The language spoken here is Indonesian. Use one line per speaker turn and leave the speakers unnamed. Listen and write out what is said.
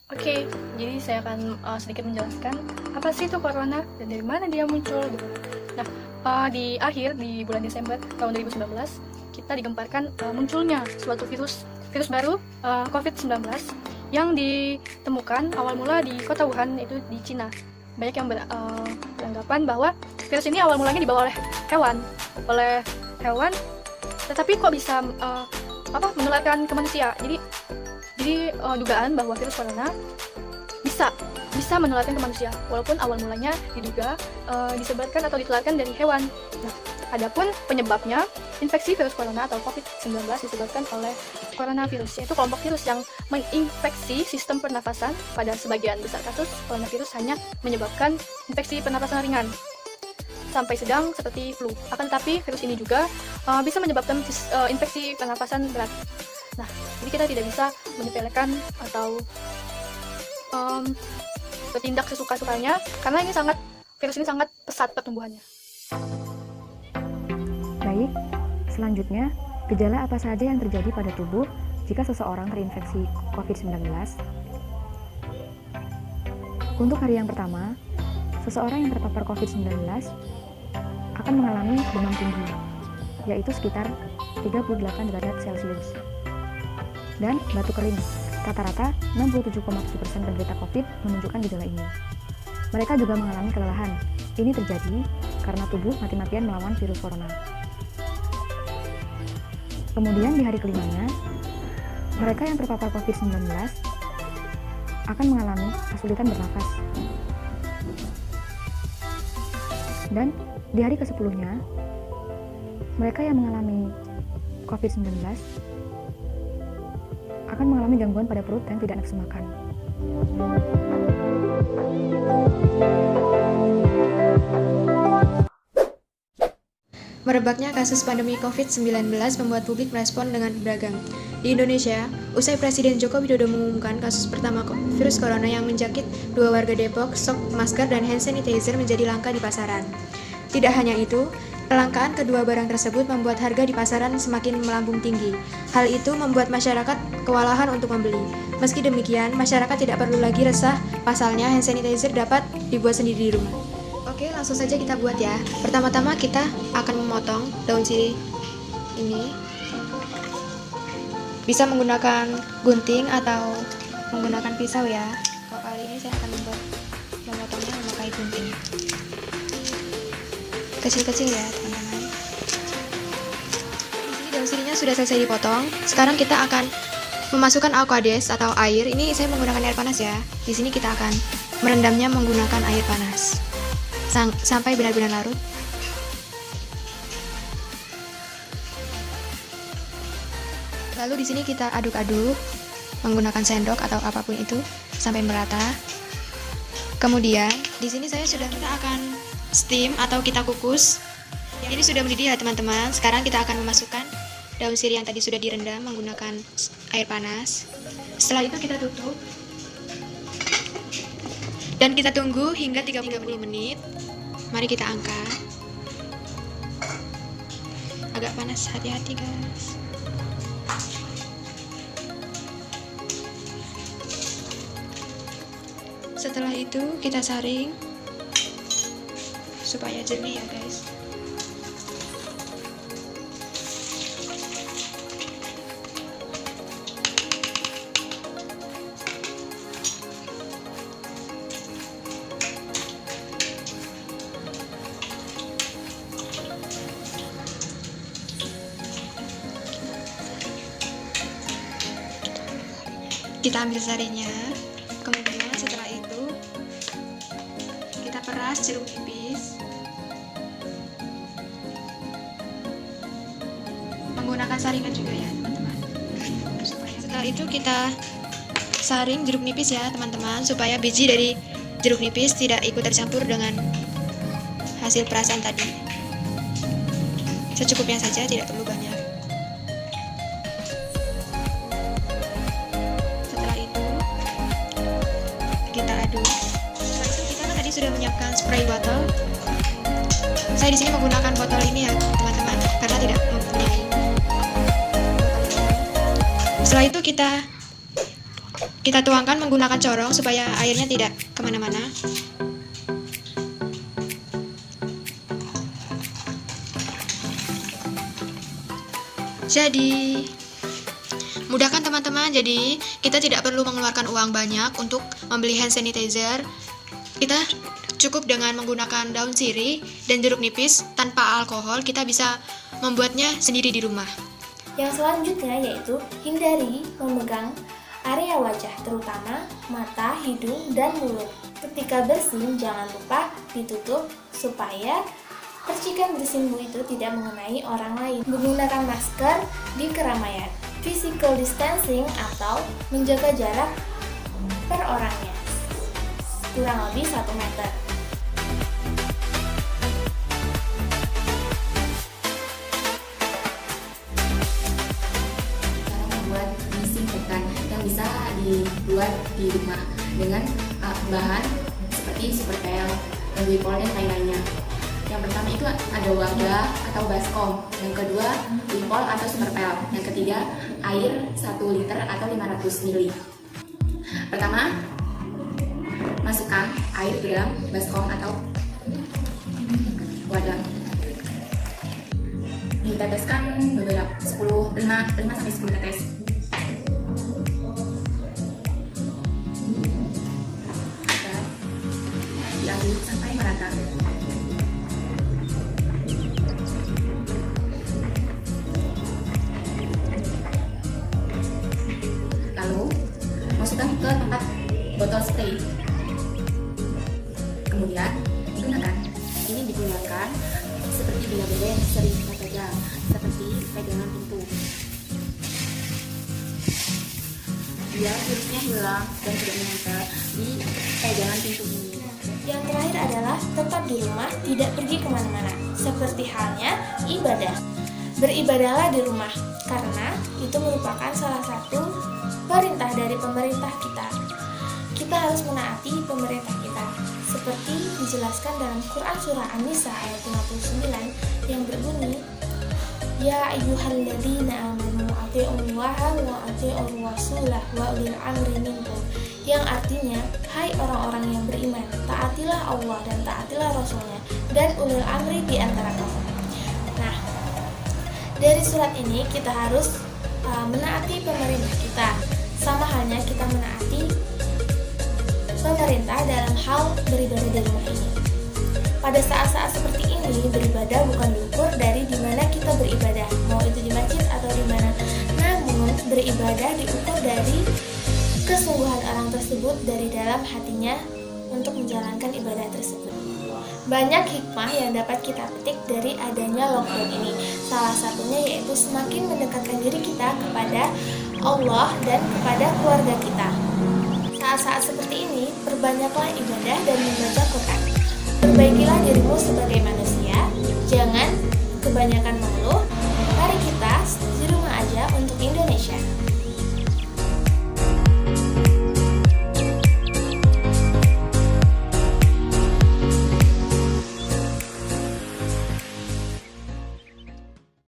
Oke, jadi saya akan sedikit menjelaskan apa sih itu corona dan dari mana dia muncul gitu. Nah, di bulan Desember tahun 2019 kita digemparkan munculnya suatu virus baru COVID-19 yang ditemukan awal mula di kota Wuhan, itu di Cina. Banyak yang beranggapan bahwa virus ini awal mulanya dibawa oleh hewan, tetapi kok bisa menularkan ke manusia. Jadi dugaan bahwa virus corona bisa menularkan ke manusia, walaupun awal mulanya diduga disebarkan atau ditularkan dari hewan. Nah, adapun penyebabnya, infeksi virus corona atau COVID-19 disebabkan oleh coronavirus, yaitu kelompok virus yang menginfeksi sistem pernafasan. Pada sebagian besar kasus, coronavirus hanya menyebabkan infeksi pernafasan ringan sampai sedang seperti flu. Akan tetapi virus ini juga bisa menyebabkan infeksi pernafasan berat. Nah, jadi kita tidak bisa menyepelekan atau bertindak sesuka-sukanya, karena virus ini sangat pesat pertumbuhannya.
Baik, selanjutnya, gejala apa saja yang terjadi pada tubuh jika seseorang terinfeksi COVID-19? Untuk hari yang pertama, seseorang yang terpapar COVID-19 akan mengalami demam tinggi, yaitu sekitar 38 derajat Celcius. Dan batuk kering, rata-rata 67,7% penderita COVID menunjukkan gejala ini. Mereka juga mengalami kelelahan. Ini terjadi karena tubuh mati-matian melawan virus corona. Kemudian di hari kelimanya, mereka yang terpapar COVID-19 akan mengalami kesulitan bernafas. Dan di hari ke-10-nya, mereka yang mengalami COVID-19 akan mengalami gangguan pada perut dan tidak nafsu makan.
Merebaknya kasus pandemi COVID-19 membuat publik merespon dengan beragam. Di Indonesia, usai Presiden Joko Widodo mengumumkan kasus pertama virus corona yang menjangkit 2 warga Depok, stok masker dan hand sanitizer menjadi langka di pasaran. Tidak hanya itu, kelangkaan kedua barang tersebut membuat harga di pasaran semakin melambung tinggi. Hal itu membuat masyarakat kewalahan untuk membeli. Meski demikian, masyarakat tidak perlu lagi resah, pasalnya hand sanitizer dapat dibuat sendiri di rumah. Oke, langsung saja kita buat ya. Pertama-tama kita akan memotong daun sirih ini. Bisa menggunakan gunting atau menggunakan pisau ya. Kalau kali ini saya akan memotongnya memakai gunting. Kecil-kecil ya teman-teman. Di sini daun sirihnya sudah selesai dipotong. Sekarang kita akan memasukkan alkades atau air. Ini saya menggunakan air panas ya. Di sini kita akan merendamnya menggunakan air panas sampai benar-benar larut. Lalu di sini kita aduk-aduk menggunakan sendok atau apapun itu sampai merata. Kemudian di sini kita akan steam atau kita kukus. Ini sudah mendidih ya teman-teman. Sekarang kita akan memasukkan daun sirih yang tadi sudah direndam menggunakan air panas. Setelah itu kita tutup dan kita tunggu hingga 30 menit. Mari kita angkat. Agak panas, hati-hati guys. Setelah itu kita saring supaya jernih ya guys. Kita ambil sarinya. Kemudian setelah itu kita peras jeruk nipis menggunakan saringan juga ya teman-teman. Setelah itu kita saring jeruk nipis ya teman-teman, supaya biji dari jeruk nipis tidak ikut tercampur dengan hasil perasan tadi. Secukupnya saja, tidak perlu banyak. Setelah itu kita aduk. Setelah itu kita kan tadi sudah menyiapkan spray botol. Saya di sini menggunakan botol ini ya teman-teman, karena tidak mempunyai. Setelah itu kita Kita tuangkan menggunakan corong supaya airnya tidak kemana-mana. Jadi, mudahkan teman-teman. Jadi, kita tidak perlu mengeluarkan uang banyak untuk membeli hand sanitizer. Kita cukup dengan menggunakan daun sirih dan jeruk nipis tanpa alkohol. Kita bisa membuatnya sendiri di rumah.
Yang selanjutnya yaitu hindari memegang area wajah, terutama mata, hidung, dan mulut. Ketika bersin, jangan lupa ditutup supaya percikan bersinmu itu tidak mengenai orang lain. Menggunakan masker di keramaian, physical distancing atau menjaga jarak per orangnya kurang lebih 1 meter.
Cara membuat disinfektan yang bisa dibuat di rumah dengan bahan seperti superpel, wipol, dan lain-lainnya. Yang pertama itu ada wadah atau baskom, yang kedua wipol atau superpel, yang ketiga air 1 liter atau 500 ml. Pertama, masukkan air ke dalam baskom atau wadah. Diteteskan beberapa 5-10 tetes. Dan diaduk sampai merata. Lalu masukkan ke tempat botol spray. Kemudian digunakan. Ini digunakan seperti bila-bila yang sering kita pegang, seperti pegangan pintu. Biar virusnya hilang dan tidak menempel di pegangan pintu ini.
Yang terakhir adalah tetap di rumah, tidak pergi kemana-mana. Seperti halnya ibadah. Beribadahlah di rumah, karena itu merupakan salah satu perintah dari pemerintah kita. Kita harus menaati pemerintah kita, seperti dijelaskan dalam Quran Surah An-Nisa ayat 59 yang berbunyi, Ya ayyuhalladzina amanu ati'ullaha wa ati'ur rasulah wa ulil amri minkum, yang artinya, hai orang-orang yang beriman, taatilah Allah dan taatilah Rasulnya dan ulil amri di antara kamu. Nah, dari surat ini kita harus menaati pemerintah kita, sama halnya kita menaati pemerintah dalam hal beribadah di rumah ini. Pada saat-saat seperti ini, beribadah bukan diukur dari di mana kita beribadah, mau itu di masjid atau di mana. Namun, beribadah diukur dari kesungguhan orang tersebut dari dalam hatinya untuk menjalankan ibadah tersebut. Banyak hikmah yang dapat kita petik dari adanya lockdown ini. Salah satunya yaitu semakin mendekatkan diri kita kepada Allah dan kepada keluarga kita. Saat-saat seperti ini, perbanyaklah ibadah dan membaca Quran. Perbaikilah dirimu sebagai manusia, jangan kebanyakan